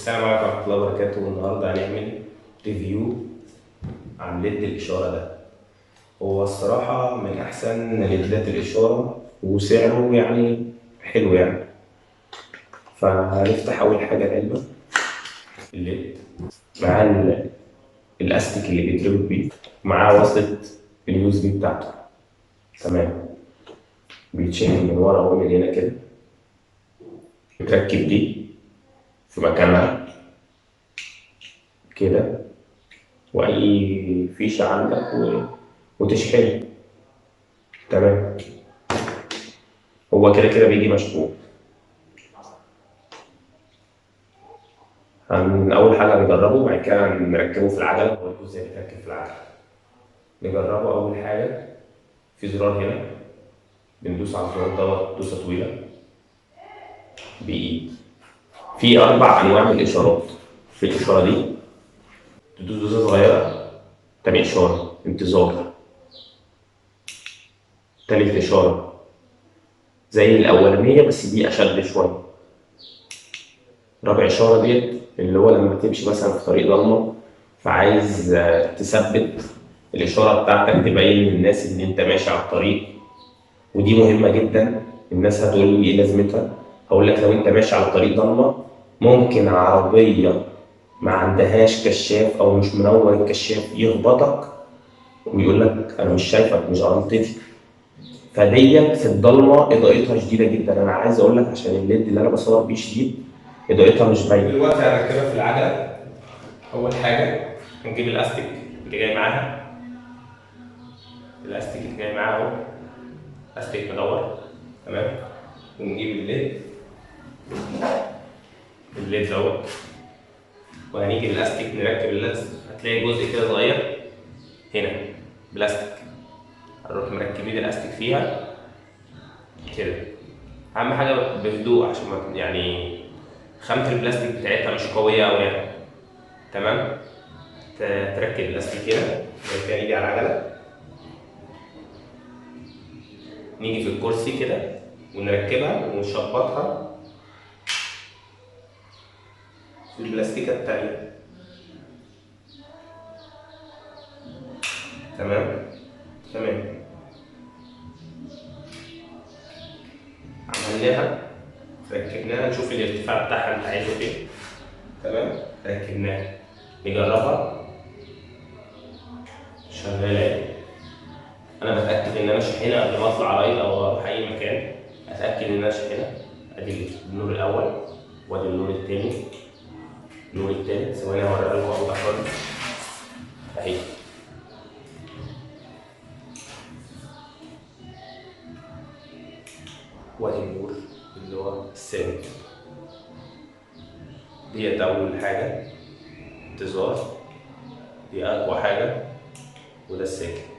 السلام عليكم ورحمة الله وبركاته. النهارده هنعمل ريفيو عن ليد الإشارة ده. هو الصراحة من أحسن ليدات الإشارة وسعره يعني حلو يعني. فهنفتح أول حاجة العلبة الليد مع الأستيك اللي بيتربط بيه، معاه وصلة اليو اس بي بتاعته. تمام، بيتشحن من ورا ومن هنا كده، بتركب دي في مكانها كده، وأي فيشة عندك وتشحنه. تمام، هو كده كده بيجي مشحون. أول حاجة نجربه وبعد كده نركبه في العجلة وأوريكم إزاي بيتركب في العجلة. نجربه أول حاجة، في زرار هنا بندوس على الزرار دوت دوسة طويلة بإيد. في 4 أنواع من الإشارات. في الإشارة دي تدوس دوسة صغيرة، تاني إشارة انتظار، تالت إشارة زي الأولانية بس دي أشد شوية، رابع إشارة ديت اللي هو لما تمشي مثلا في طريق ضلمة فعايز تثبت الإشارة بتاعتك تبين للناس إن أنت ماشي على الطريق، ودي مهمة جدا. الناس هتقول لي إيه لازمتها؟ هقول لك لو أنت ماشي على طريق ضلمة ممكن عربية ما عندهاش كشاف أو مش منور الكشاف يخبطك ويقول لك أنا مش شايفك، مش غلطتي. فديت في الضلمة إضاءتها شديدة جدا. أنا عايز أقول لك عشان الليد اللي أنا بصور بيه شديد إضاءتها مش باينة. دلوقتي هنركبها في العجلة. أول حاجة هنجيب الأستيك اللي جاي معاها. الأستيك اللي جاي معاها أهو، أستيك مدور. تمام، ونجيب الليد دوت، وهنيجي بالاستيك نركب اللزق. هتلاقي جزء كده صغير هنا بلاستيك، هنروح مركبين الاستيك فيها كده. اهم حاجه بهدوء عشان ما يعني خامه البلاستيك بتاعتها مش قويه قوي يعني. تمام، تركب الاستيك هنا، بعد كده نيجي على العجله، نيجي في الكرسي كده ونركبها ونشبطها في البلاستيكه التانيه. تمام تمام، عملناها، ركبناها، نشوف الارتفاع بتاعها انت عايزه فين. تمام، ركبناها، نجربها شغاله. انا بتاكد ان انا شاحنها قبل ما اطلع رايد او اروح اي مكان، اتاكد ان انا شاحنها. ادي النور الاول وادي النور الثاني، النور الثالث. ثواني هوريها لكم اوضح خالص اهي. وادي النور اللي هو الثالث. ديت اول حاجه انتظار، دي اقوى حاجه، وده الساكن.